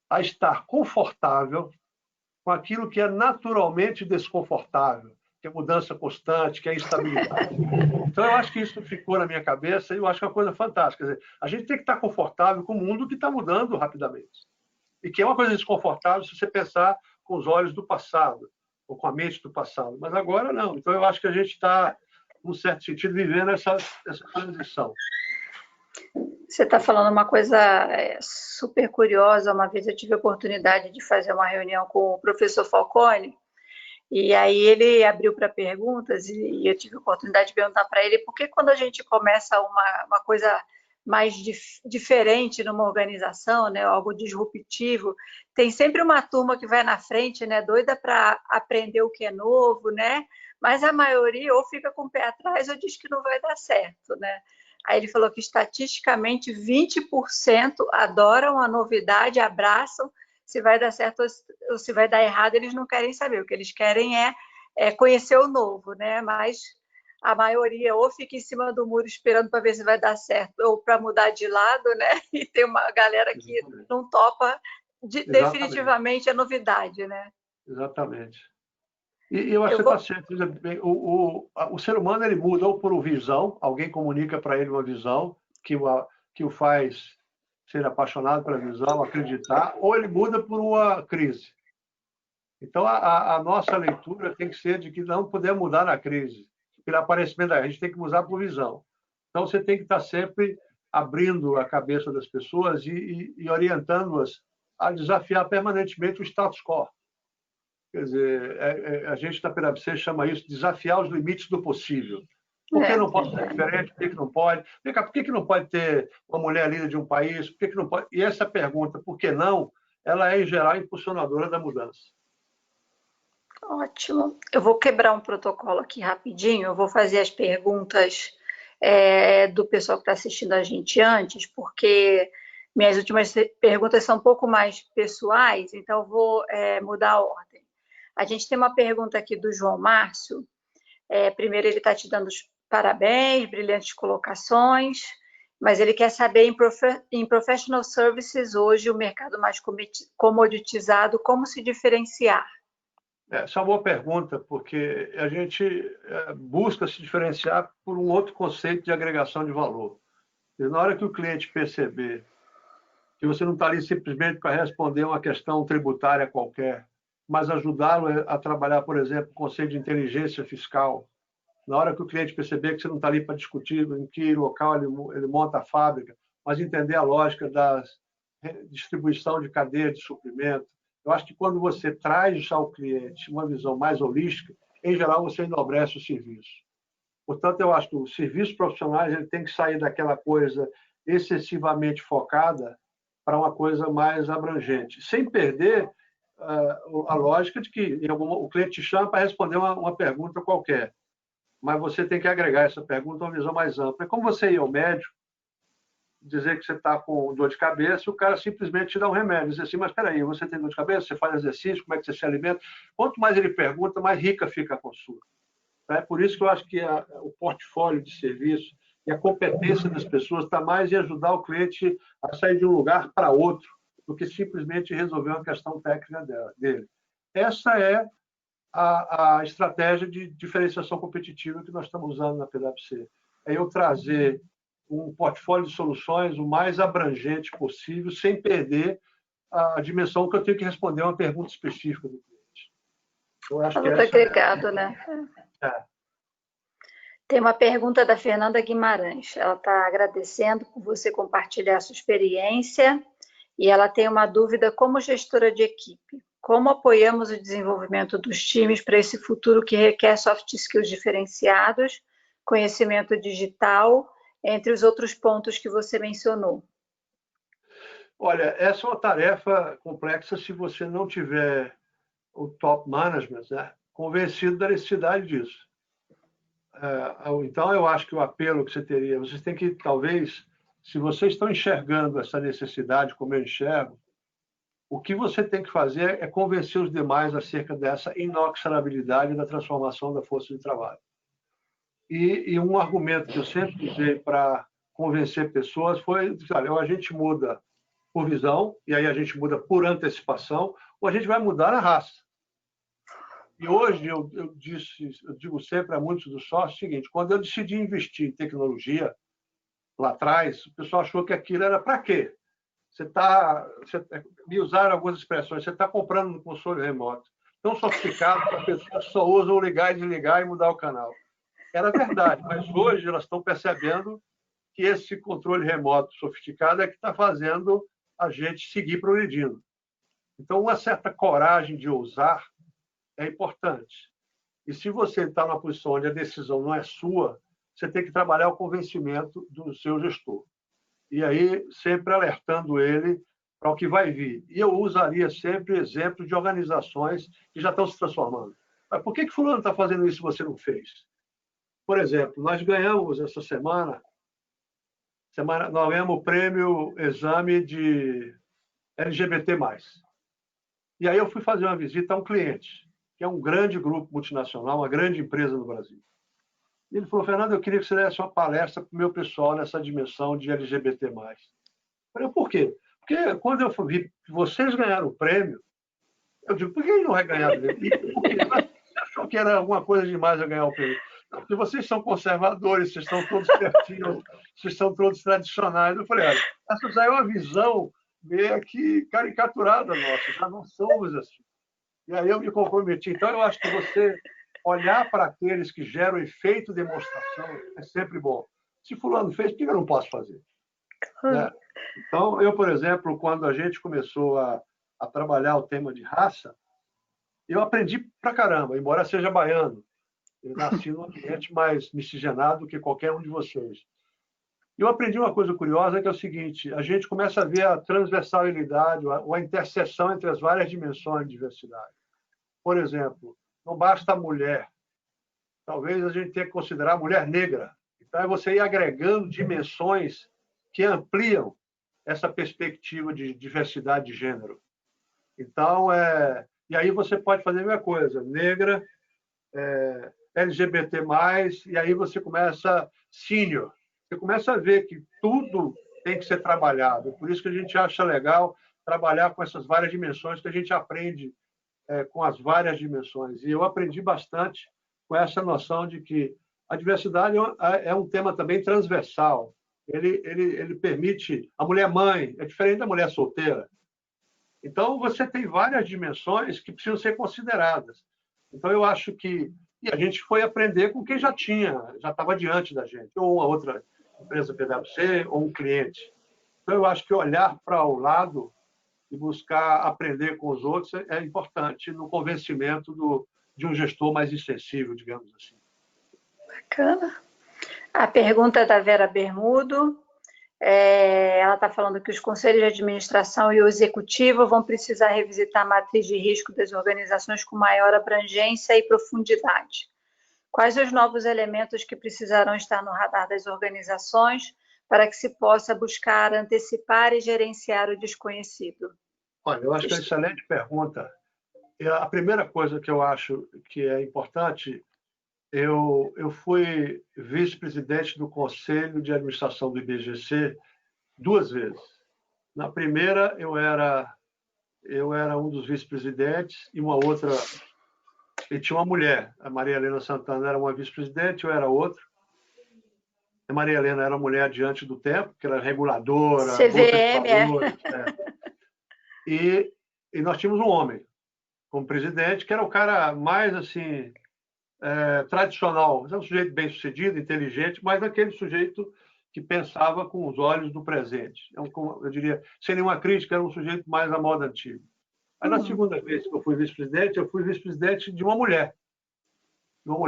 a estar confortável com aquilo que é naturalmente desconfortável, que é mudança constante, que é instabilidade. Então, eu acho que isso ficou na minha cabeça e eu acho que é uma coisa fantástica. Quer dizer, a gente tem que estar confortável com o mundo que está mudando rapidamente. E que é uma coisa desconfortável se você pensar com os olhos do passado, ou com a mente do passado. Mas agora, não. Então, eu acho que a gente está, num certo sentido, vivendo essa transição. Você está falando uma coisa super curiosa. Uma vez eu tive a oportunidade de fazer uma reunião com o professor Falcone, e aí ele abriu para perguntas, e eu tive a oportunidade de perguntar para ele por que quando a gente começa uma coisa mais diferente numa organização, né, algo disruptivo, tem sempre uma turma que vai na frente, né, doida para aprender o que é novo, né, mas a maioria ou fica com o pé atrás ou diz que não vai dar certo, né. Aí ele falou que estatisticamente 20% adoram a novidade, abraçam, se vai dar certo ou se vai dar errado, eles não querem saber. O que eles querem é conhecer o novo, né? Mas a maioria ou fica em cima do muro esperando para ver se vai dar certo ou para mudar de lado, né? E tem uma galera que não topa definitivamente a novidade, né? Exatamente. E eu acho que você está certo. O ser humano ele muda ou por uma visão, alguém comunica para ele uma visão que o faz ser apaixonado pela visão, acreditar, ou ele muda por uma crise. Então, a nossa leitura tem que ser de que não podemos mudar na crise. Pelo aparecimento a gente tem que mudar por visão. Então, você tem que estar sempre abrindo a cabeça das pessoas e orientando-as a desafiar permanentemente o status quo. Quer dizer, a gente da PwC chama isso de desafiar os limites do possível. Por que não pode ser diferente? Por que não pode? Por que não pode ter uma mulher líder de um país? Por que não pode? E essa pergunta, por que não, ela é, em geral, impulsionadora da mudança. Ótimo. Eu vou quebrar um protocolo aqui rapidinho, eu vou fazer as perguntas do pessoal que está assistindo a gente antes, porque minhas últimas perguntas são um pouco mais pessoais, então eu vou mudar a ordem. A gente tem uma pergunta aqui do João Márcio. Primeiro, ele está te dando os parabéns, brilhantes colocações, mas ele quer saber em professional services hoje, o mercado mais comoditizado, como se diferenciar? Essa é uma boa pergunta, porque a gente busca se diferenciar por um outro conceito de agregação de valor. E na hora que o cliente perceber que você não está ali simplesmente para responder uma questão tributária qualquer, mas ajudá-lo a trabalhar, por exemplo, o conceito de inteligência fiscal. Na hora que o cliente perceber que você não está ali para discutir em que local ele monta a fábrica, mas entender a lógica da distribuição de cadeia de suprimento. Eu acho que quando você traz ao cliente uma visão mais holística, em geral, você enobrece o serviço. Portanto, eu acho que os serviços profissionais ele tem que sair daquela coisa excessivamente focada para uma coisa mais abrangente, sem perder a lógica de que o cliente te chama para responder uma pergunta qualquer, mas você tem que agregar essa pergunta a uma visão mais ampla. É como você ir ao médico, dizer que você está com dor de cabeça, e o cara simplesmente te dá um remédio, diz assim, mas espera aí, você tem dor de cabeça, você faz exercício, como é que você se alimenta? Quanto mais ele pergunta, mais rica fica a consulta. É por isso que eu acho que o portfólio de serviço e a competência das pessoas está mais em ajudar o cliente a sair de um lugar para outro, do que simplesmente resolver uma questão técnica dele. Essa é a estratégia de diferenciação competitiva que nós estamos usando na PwC. É eu trazer um portfólio de soluções o mais abrangente possível, sem perder a dimensão que eu tenho que responder uma pergunta específica do cliente. Eu acho que agregado, né? Tem uma pergunta da Fernanda Guimarães. Ela está agradecendo por você compartilhar a sua experiência e ela tem uma dúvida como gestora de equipe. Como apoiamos o desenvolvimento dos times para esse futuro que requer soft skills diferenciados, conhecimento digital, entre os outros pontos que você mencionou? Olha, essa é uma tarefa complexa se você não tiver o top management, né, convencido da necessidade disso. Então, eu acho que o apelo que você teria, vocês têm que, talvez, se vocês estão enxergando essa necessidade como eu enxergo, o que você tem que fazer é convencer os demais acerca dessa inoxidabilidade da transformação da força de trabalho. E um argumento que eu sempre usei para convencer pessoas foi, olha, ou a gente muda por visão, e aí a gente muda por antecipação, ou a gente vai mudar na raça. E hoje eu digo sempre a muitos dos sócios o seguinte: quando eu decidi investir em tecnologia, lá atrás, o pessoal achou que aquilo era para quê? Me usaram algumas expressões, você está comprando um console remoto tão sofisticado que as pessoas só usam ligar e desligar e mudar o canal. Era verdade, mas hoje elas estão percebendo que esse controle remoto sofisticado é que está fazendo a gente seguir progredindo. Então, uma certa coragem de ousar é importante. E se você está numa posição onde a decisão não é sua, você tem que trabalhar o convencimento do seu gestor. E aí, sempre alertando ele para o que vai vir. E eu usaria sempre exemplos de organizações que já estão se transformando. Mas por que fulano está fazendo isso e você não fez? Por exemplo, nós ganhamos essa semana nós ganhamos o prêmio Exame de LGBT+. E aí eu fui fazer uma visita a um cliente, que é um grande grupo multinacional, uma grande empresa no Brasil. E ele falou: Fernando, eu queria que você desse uma palestra para o meu pessoal nessa dimensão de LGBT+. Eu falei: por quê? Porque quando eu vi que vocês ganharam o prêmio, eu digo: por que ele não vai ganhar? Por quê? Você achou que era alguma coisa demais eu ganhar o prêmio? Não, porque vocês são conservadores, vocês estão todos certinhos, vocês são todos tradicionais. Eu falei: olha, essa já é uma visão meio que caricaturada nossa, já não somos assim. E aí eu me comprometi. Então, eu acho que você olhar para aqueles que geram efeito demonstração é sempre bom. Se fulano fez, por que eu não posso fazer? Né? Então, eu, por exemplo, quando a gente começou a trabalhar o tema de raça, eu aprendi pra caramba, embora seja baiano. Eu nasci num ambiente mais miscigenado do que qualquer um de vocês. E eu aprendi uma coisa curiosa, que é o seguinte: a gente começa a ver a transversalidade, ou a interseção entre as várias dimensões de diversidade. Por exemplo, não basta a mulher. Talvez a gente tenha que considerar a mulher negra. Então, é você ir agregando dimensões que ampliam essa perspectiva de diversidade de gênero. Então, e aí você pode fazer a mesma coisa: negra, LGBT+, e aí você começa sênior. Você começa a ver que tudo tem que ser trabalhado. Por isso que a gente acha legal trabalhar com essas várias dimensões, que a gente aprende com as várias dimensões. E eu aprendi bastante com essa noção de que a diversidade é um tema também transversal. Ele permite... A mulher mãe é diferente da mulher solteira. Então, você tem várias dimensões que precisam ser consideradas. Então, eu acho que... E a gente foi aprender com quem já estava diante da gente, ou uma outra empresa PwC, ou um cliente. Então, eu acho que olhar para o lado e buscar aprender com os outros é importante no convencimento de um gestor mais insensível, digamos assim. Bacana. A pergunta é da Vera Bermudo. Ela está falando que os conselhos de administração e o executivo vão precisar revisitar a matriz de risco das organizações com maior abrangência e profundidade. Quais os novos elementos que precisarão estar no radar das organizações para que se possa buscar antecipar e gerenciar o desconhecido? Olha, eu acho que é uma excelente pergunta. A primeira coisa que eu acho que é importante, eu fui vice-presidente do Conselho de Administração do IBGC 2 vezes. Na primeira, eu era um dos vice-presidentes e uma outra... E tinha uma mulher, a Maria Helena Santana era uma vice-presidente, eu era outra. A Maria Helena era uma mulher diante do tempo, que era reguladora, CVM, E nós tínhamos um homem como presidente, que era o cara mais assim tradicional. É um sujeito bem-sucedido, inteligente, mas aquele sujeito que pensava com os olhos do presente. Eu diria, sem nenhuma crítica, era um sujeito mais à moda antiga. Aí, na segunda vez que eu fui vice-presidente de uma mulher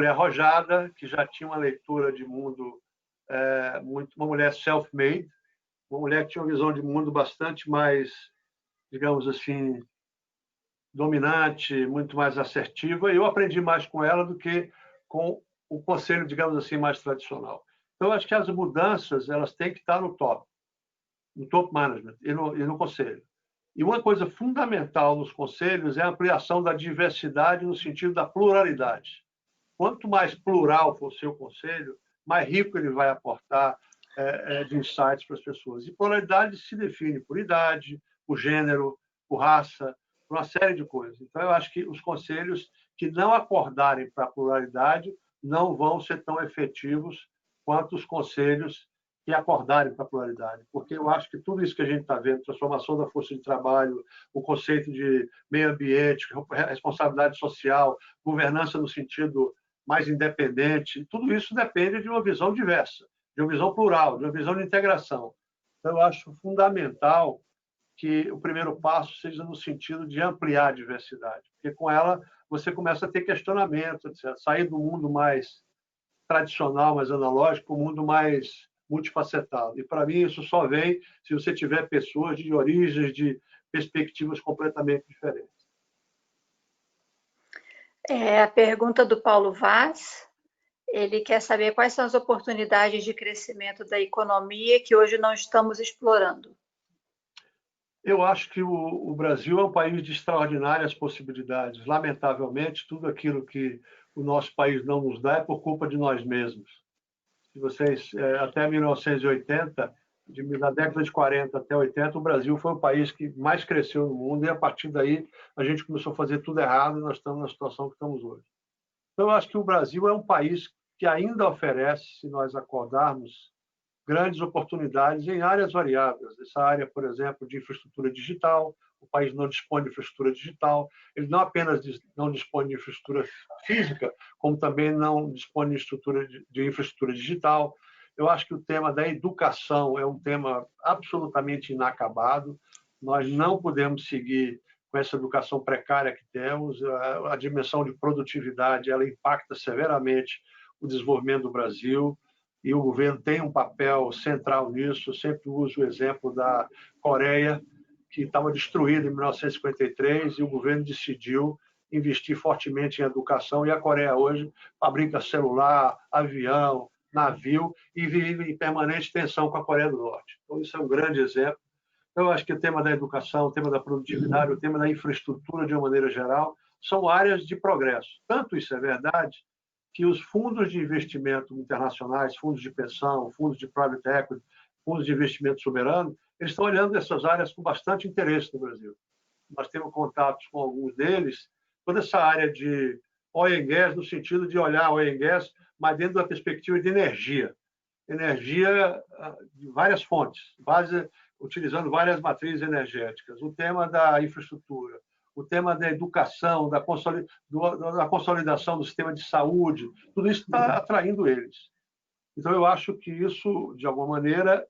arrojada, que já tinha uma leitura de mundo, uma mulher self-made, uma mulher que tinha uma visão de mundo bastante mais, digamos assim, dominante, muito mais assertiva, e eu aprendi mais com ela do que com o conselho, digamos assim, mais tradicional. Então, eu acho que as mudanças elas têm que estar no top management e no conselho. E uma coisa fundamental nos conselhos é a ampliação da diversidade no sentido da pluralidade. Quanto mais plural for o seu conselho, mais rico ele vai aportar de insights para as pessoas. E pluralidade se define por idade, por gênero, por raça, por uma série de coisas. Então, eu acho que os conselhos que não acordarem para a pluralidade não vão ser tão efetivos quanto os conselhos que acordarem para a pluralidade. Porque eu acho que tudo isso que a gente está vendo, transformação da força de trabalho, o conceito de meio ambiente, responsabilidade social, governança no sentido mais independente, tudo isso depende de uma visão diversa, de uma visão plural, de uma visão de integração. Então, eu acho fundamental que o primeiro passo seja no sentido de ampliar a diversidade, porque com ela você começa a ter questionamento, etc. Sair do mundo mais tradicional, mais analógico, para um mundo mais multifacetado. E, para mim, isso só vem se você tiver pessoas de origens, de perspectivas completamente diferentes. A pergunta do Paulo Vaz, ele quer saber quais são as oportunidades de crescimento da economia que hoje não estamos explorando. Eu acho que o Brasil é um país de extraordinárias possibilidades. Lamentavelmente, tudo aquilo que o nosso país não nos dá é por culpa de nós mesmos. Se vocês, até 1980, da década de 40 até 80, o Brasil foi o país que mais cresceu no mundo e, a partir daí, a gente começou a fazer tudo errado e nós estamos na situação que estamos hoje. Então, eu acho que o Brasil é um país que ainda oferece, se nós acordarmos, grandes oportunidades em áreas variadas. Essa área, por exemplo, de infraestrutura digital, o país não dispõe de infraestrutura digital, ele não apenas não dispõe de infraestrutura física, como também não dispõe de infraestrutura digital. Eu acho que o tema da educação é um tema absolutamente inacabado. Nós não podemos seguir com essa educação precária que temos. A dimensão de produtividade ela impacta severamente o desenvolvimento do Brasil, e o governo tem um papel central nisso. Eu sempre uso o exemplo da Coreia, que estava destruída em 1953, e o governo decidiu investir fortemente em educação, e a Coreia hoje fabrica celular, avião, navio, e vive em permanente tensão com a Coreia do Norte. Então, isso é um grande exemplo. Eu acho que o tema da educação, o tema da produtividade, o tema da infraestrutura, de uma maneira geral, são áreas de progresso. Tanto isso é verdade que os fundos de investimento internacionais, fundos de pensão, fundos de private equity, fundos de investimento soberano, eles estão olhando essas áreas com bastante interesse no Brasil. Nós temos contatos com alguns deles, toda essa área de oil and gas, no sentido de olhar oil and gas, mas dentro da perspectiva de energia. Energia de várias fontes, utilizando várias matrizes energéticas. O tema da infraestrutura, o tema da educação, da consolidação do sistema de saúde, tudo isso está atraindo eles. Então, eu acho que isso, de alguma maneira,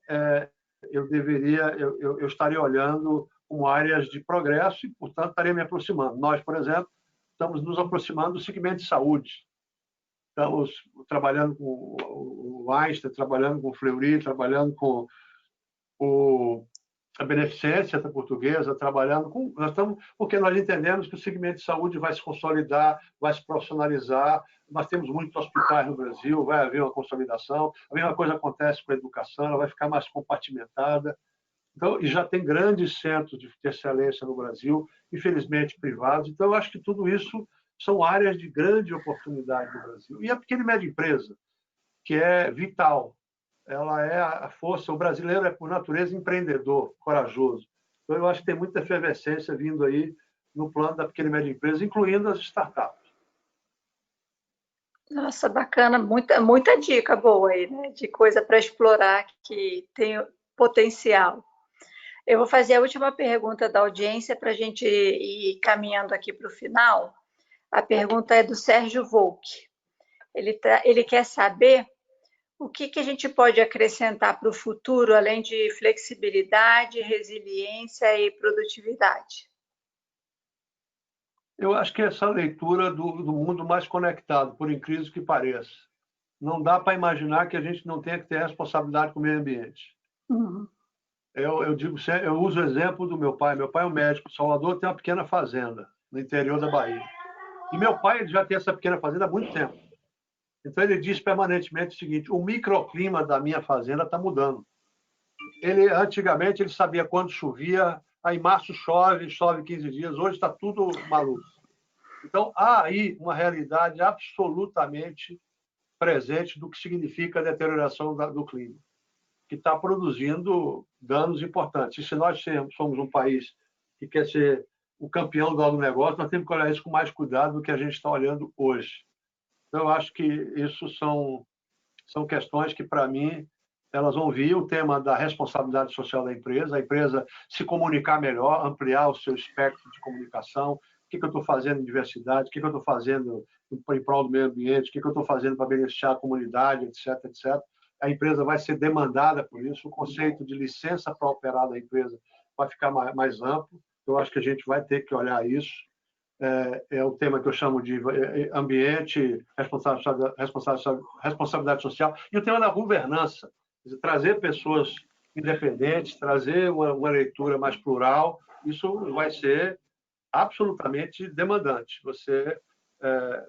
eu estaria olhando como áreas de progresso e, portanto, estaria me aproximando. Nós, por exemplo, estamos nos aproximando do segmento de saúde. Estamos trabalhando com o Einstein, trabalhando com o Fleury, trabalhando com a Beneficência Portuguesa, trabalhando com... porque nós entendemos que o segmento de saúde vai se consolidar, vai se profissionalizar. Nós temos muitos hospitais no Brasil, vai haver uma consolidação. A mesma coisa acontece com a educação, ela vai ficar mais compartimentada. Então, e já tem grandes centros de excelência no Brasil, infelizmente privados. Então, eu acho que tudo isso são áreas de grande oportunidade no Brasil. E a pequena e média empresa, que é vital. Ela é a força. O brasileiro é, por natureza, empreendedor, corajoso. Então, eu acho que tem muita efervescência vindo aí no plano da pequena e média empresa, incluindo as startups. Nossa, bacana. Muita dica boa aí, né? De coisa para explorar que tem potencial. Eu vou fazer a última pergunta da audiência para a gente ir caminhando aqui para o final. A pergunta é do Sérgio Volk. Ele quer saber o que a gente pode acrescentar para o futuro, além de flexibilidade, resiliência e produtividade. Eu acho que essa leitura do mundo mais conectado, por incrível que pareça. Não dá para imaginar que a gente não tenha que ter responsabilidade com o meio ambiente. Uhum. Eu uso o exemplo do meu pai. Meu pai é um médico. Salvador tem uma pequena fazenda no interior da Bahia. E meu pai ele já tem essa pequena fazenda há muito tempo. Então ele diz permanentemente o seguinte: o microclima da minha fazenda está mudando. Antigamente ele sabia quando chovia, aí em março chove 15 dias, hoje está tudo maluco. Então há aí uma realidade absolutamente presente do que significa a deterioração do clima, que está produzindo danos importantes. E se nós somos um país que quer ser o campeão do agronegócio, nós temos que olhar isso com mais cuidado do que a gente está olhando hoje. Então, eu acho que isso são questões que, para mim, elas vão vir o tema da responsabilidade social da empresa, a empresa se comunicar melhor, ampliar o seu espectro de comunicação, o que eu estou fazendo em diversidade, o que eu estou fazendo em prol do meio ambiente, o que eu estou fazendo para beneficiar a comunidade, etc, etc. A empresa vai ser demandada por isso, o conceito de licença para operar da empresa vai ficar mais amplo, eu acho que a gente vai ter que olhar isso. É o tema que eu chamo de ambiente, responsabilidade social, e o tema da governança, trazer pessoas independentes, trazer uma leitura mais plural, isso vai ser absolutamente demandante. Você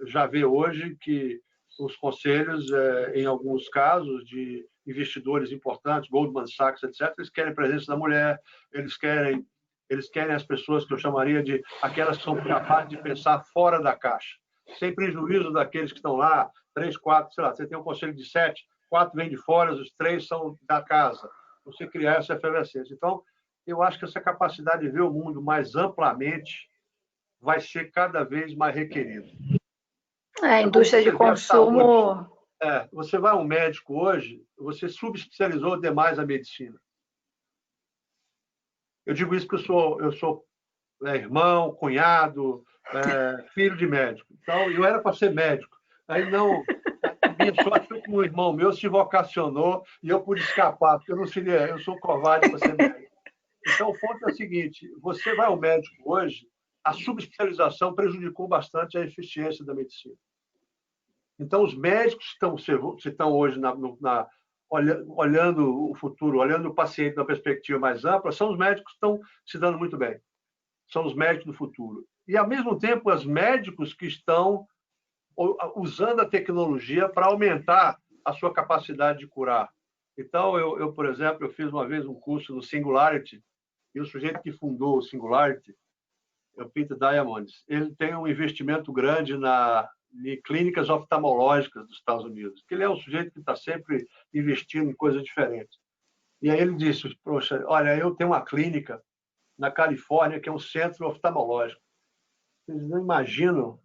já vê hoje que os conselhos, em alguns casos, de investidores importantes, Goldman Sachs, etc., eles querem a presença da mulher, eles querem as pessoas que eu chamaria de aquelas que são capazes de pensar fora da caixa, sem prejuízo daqueles que estão lá, 3, 4, sei lá, você tem um conselho de 7, 4 vêm de fora, os 3 são da casa. Você criar essa efervescência. Então, eu acho que essa capacidade de ver o mundo mais amplamente vai ser cada vez mais requerida. A indústria de consumo... Você vai a um médico hoje, você subespecializou demais a medicina. Eu digo isso porque eu sou irmão, cunhado, filho de médico. Então, eu era para ser médico. Aí não, a minha sorte foi que um irmão meu se vocacionou e eu pude escapar, porque eu sou covarde para ser médico. Então, o ponto é o seguinte: você vai ao médico hoje, a subespecialização prejudicou bastante a eficiência da medicina. Então, os médicos que estão hoje olhando o futuro, olhando o paciente na perspectiva mais ampla, são os médicos que estão se dando muito bem. São os médicos do futuro. E, ao mesmo tempo, os médicos que estão usando a tecnologia para aumentar a sua capacidade de curar. Então, eu, por exemplo, eu fiz uma vez um curso no Singularity, e o sujeito que fundou o Singularity, é o Peter Diamandis, ele tem um investimento grande em clínicas oftalmológicas dos Estados Unidos, que ele é um sujeito que está sempre investindo em coisas diferentes. E aí ele disse: poxa, olha, eu tenho uma clínica na Califórnia que é um centro oftalmológico. Vocês não imaginam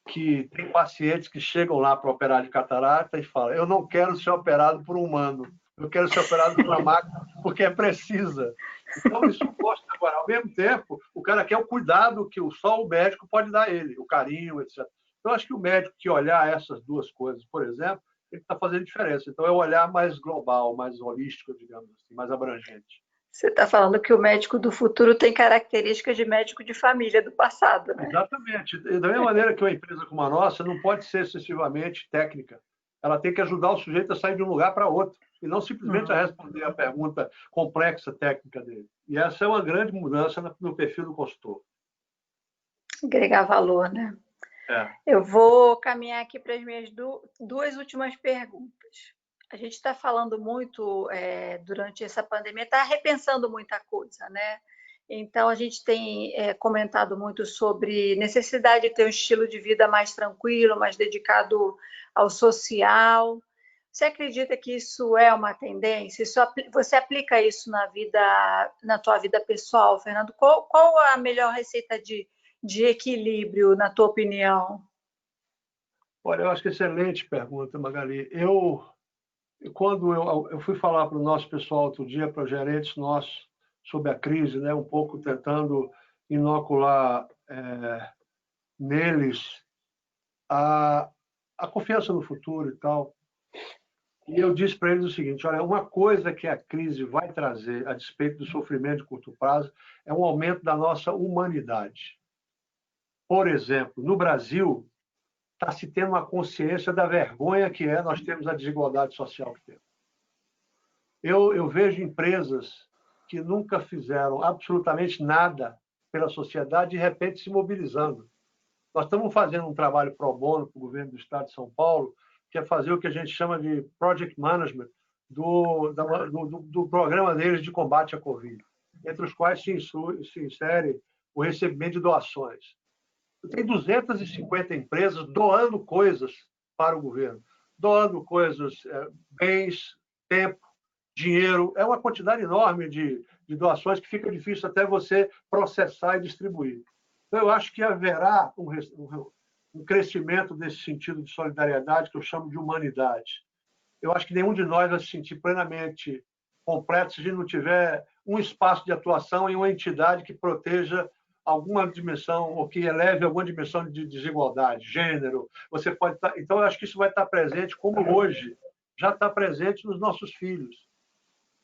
que tem pacientes que chegam lá para operar de catarata e falam: eu não quero ser operado por um humano, eu quero ser operado por uma máquina porque é precisa. Então, isso mostra agora, ao mesmo tempo, o cara quer o cuidado que só o médico pode dar a ele, o carinho, etc. Então, acho que o médico que olhar essas duas coisas, por exemplo, ele está fazendo diferença. Então, é um olhar mais global, mais holístico, digamos assim, mais abrangente. Você está falando que o médico do futuro tem características de médico de família do passado, né? Exatamente. Da mesma maneira que uma empresa como a nossa não pode ser excessivamente técnica. Ela tem que ajudar o sujeito a sair de um lugar para outro, e não simplesmente a responder a pergunta complexa técnica dele. E essa é uma grande mudança no perfil do consultor. Agregar valor, né? Eu vou caminhar aqui para as minhas duas últimas perguntas. A gente está falando muito durante essa pandemia, está repensando muita coisa, né? Então, a gente tem comentado muito sobre necessidade de ter um estilo de vida mais tranquilo, mais dedicado ao social. Você acredita que isso é uma tendência? Você aplica isso na tua vida pessoal, Fernando? Qual a melhor receita de equilíbrio, na tua opinião? Olha, eu acho que excelente pergunta, Magali. Quando eu fui falar para o nosso pessoal outro dia, para os gerentes nossos, sobre a crise, né, um pouco tentando inocular neles a confiança no futuro e tal. E eu disse para eles o seguinte: olha, uma coisa que a crise vai trazer, a despeito do sofrimento de curto prazo, é um aumento da nossa humanidade. Por exemplo, no Brasil, está se tendo uma consciência da vergonha que é nós termos a desigualdade social que temos. Eu vejo empresas que nunca fizeram absolutamente nada pela sociedade, de repente se mobilizando. Nós estamos fazendo um trabalho pro bono para o governo do Estado de São Paulo, que é fazer o que a gente chama de project management do programa deles de combate à Covid, entre os quais se insere o recebimento de doações. Tem 250 empresas doando coisas para o governo, doando coisas, bens, tempo, dinheiro. É uma quantidade enorme de doações que fica difícil até você processar e distribuir. Então, eu acho que haverá um crescimento desse sentido de solidariedade que eu chamo de humanidade. Eu acho que nenhum de nós vai se sentir plenamente completo se a gente não tiver um espaço de atuação em uma entidade que proteja alguma dimensão ou que eleve alguma dimensão de desigualdade, gênero. Você pode estar... Então, eu acho que isso vai estar presente, como hoje já está presente nos nossos filhos.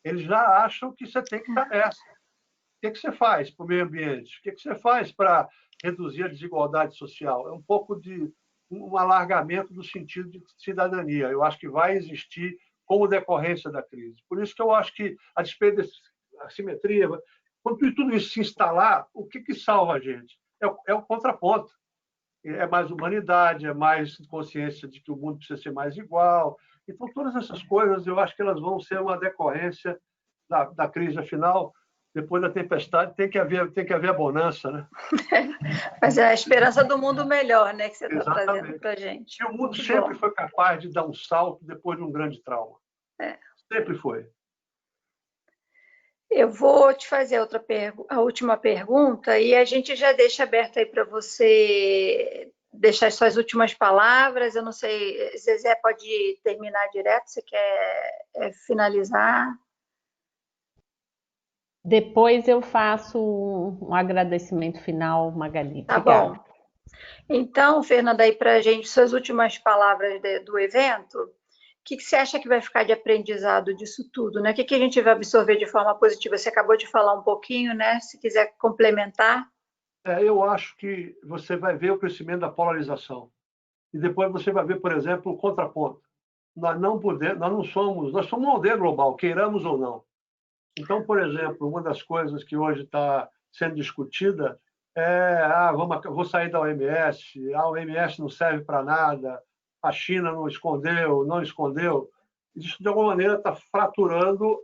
Eles já acham que você tem que estar nessa. O que você faz para o meio ambiente? O que você faz para reduzir a desigualdade social? É um pouco de um alargamento do sentido de cidadania. Eu acho que vai existir como decorrência da crise. Por isso que eu acho que, a despeito dessa assimetria, quando tudo isso se instalar, o que salva a gente? É o contraponto. É mais humanidade, é mais consciência de que o mundo precisa ser mais igual. Então, todas essas coisas, eu acho que elas vão ser uma decorrência da crise. Afinal, depois da tempestade, tem que haver a bonança, né? Mas é a esperança do mundo melhor, né, que você está trazendo para a gente. E o mundo sempre foi capaz de dar um salto depois de um grande trauma. Sempre foi. Eu vou te fazer a última pergunta e a gente já deixa aberto aí para você deixar as suas últimas palavras. Eu não sei, Zezé pode terminar direto, você quer finalizar? Depois eu faço um agradecimento final, Magali. Tá bom. Então, Fernanda, aí para a gente, suas últimas palavras do evento, o que você acha que vai ficar de aprendizado disso tudo, né? O que a gente vai absorver de forma positiva? Você acabou de falar um pouquinho, né? Se quiser complementar. Eu acho que você vai ver o crescimento da polarização. E depois você vai ver, por exemplo, o contraponto. Nós somos uma aldeia global, queiramos ou não. Então, por exemplo, uma das coisas que hoje está sendo discutida vou sair da OMS, a OMS não serve para nada, a China não escondeu. Isso, de alguma maneira, está fraturando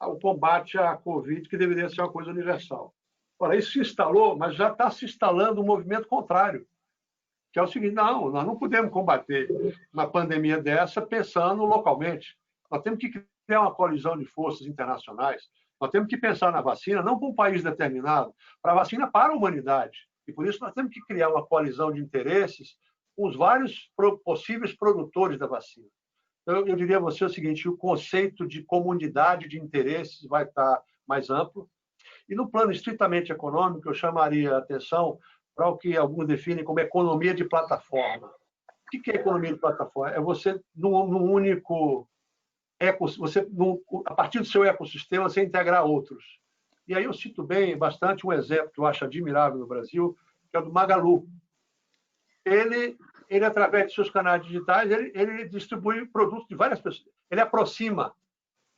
o combate à Covid, que deveria ser uma coisa universal. Ora, isso se instalou, mas já está se instalando um movimento contrário, que é o seguinte: não, nós não podemos combater uma pandemia dessa pensando localmente. Nós temos que criar uma coalizão de forças internacionais. Nós temos que pensar na vacina, não para um país determinado, para a vacina para a humanidade. E por isso nós temos que criar uma coalizão de interesses com os vários possíveis produtores da vacina. Então, eu diria a você o seguinte: o conceito de comunidade de interesses vai estar mais amplo. E no plano estritamente econômico, eu chamaria a atenção para o que alguns definem como economia de plataforma. O que é economia de plataforma? É você, num único a partir do seu ecossistema, você integrar outros. E aí eu cito bastante um exemplo que eu acho admirável no Brasil, que é o do Magalu. Ele através de seus canais digitais, ele distribui produtos de várias pessoas. Ele aproxima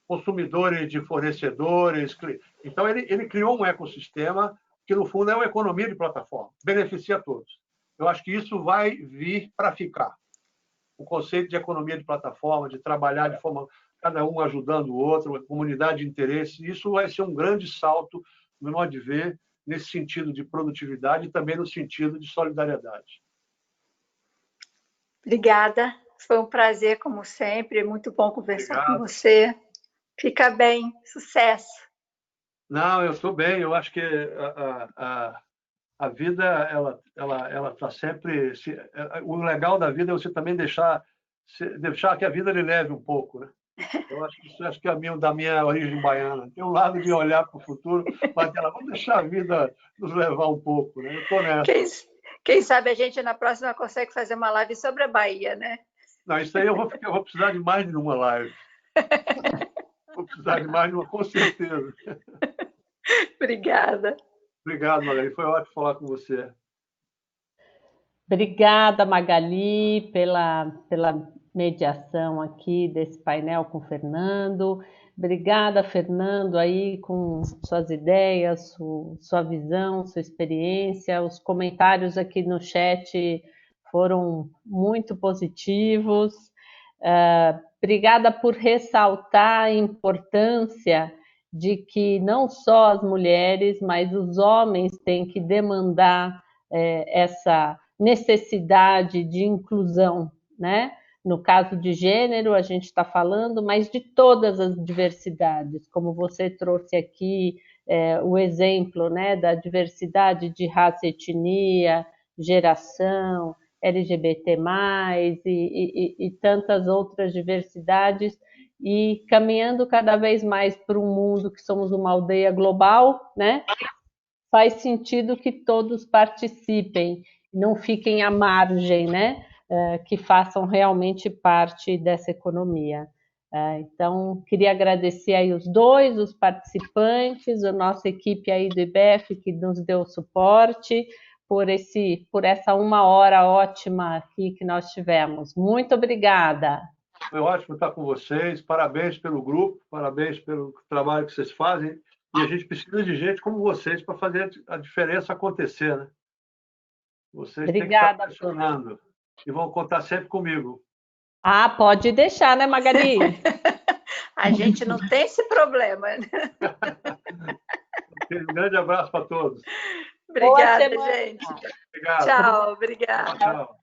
consumidores de fornecedores. Então, ele criou um ecossistema que, no fundo, é uma economia de plataforma, beneficia a todos. Eu acho que isso vai vir para ficar. O conceito de economia de plataforma, de trabalhar de forma cada um ajudando o outro, uma comunidade de interesse, isso vai ser um grande salto, no modo de ver, nesse sentido de produtividade e também no sentido de solidariedade. Obrigada, foi um prazer, como sempre, muito bom conversar com você. Fica bem, sucesso. Não, eu estou bem, eu acho que a vida, ela está sempre... O legal da vida é você também deixar que a vida lhe leve um pouco, né? Eu acho que é da minha origem baiana. Tem um lado de olhar para o futuro, mas vamos deixar a vida nos levar um pouco, né? Eu estou nessa. Quem sabe a gente na próxima consegue fazer uma live sobre a Bahia, né? Não, isso aí eu vou precisar de mais de uma live. Vou precisar de mais de uma, com certeza. Obrigada. Obrigado, Magali. Foi ótimo falar com você. Obrigada, Magali, pela mediação aqui desse painel com o Fernando. Obrigada, Fernando, aí com suas ideias, sua visão, sua experiência. Os comentários aqui no chat foram muito positivos. Obrigada por ressaltar a importância de que não só as mulheres, mas os homens têm que demandar essa necessidade de inclusão, né? No caso de gênero, a gente está falando, mas de todas as diversidades, como você trouxe aqui o exemplo, né, da diversidade de raça, etnia, geração, LGBT+, e tantas outras diversidades, e caminhando cada vez mais para um mundo que somos uma aldeia global, né? Faz sentido que todos participem, não fiquem à margem, né? Que façam realmente parte dessa economia. Então, queria agradecer aí os participantes, a nossa equipe aí do IBEF que nos deu suporte por essa 1 hora ótima aqui que nós tivemos. Muito obrigada. Foi ótimo estar com vocês. Parabéns pelo grupo, parabéns pelo trabalho que vocês fazem. E a gente precisa de gente como vocês para fazer a diferença acontecer, né? Vocês têm que estar pressionando e vão contar sempre comigo. Pode deixar, né, Magali? A gente não tem esse problema. Um grande abraço para todos. Obrigada, gente. Obrigado. Tchau, obrigada. Tchau.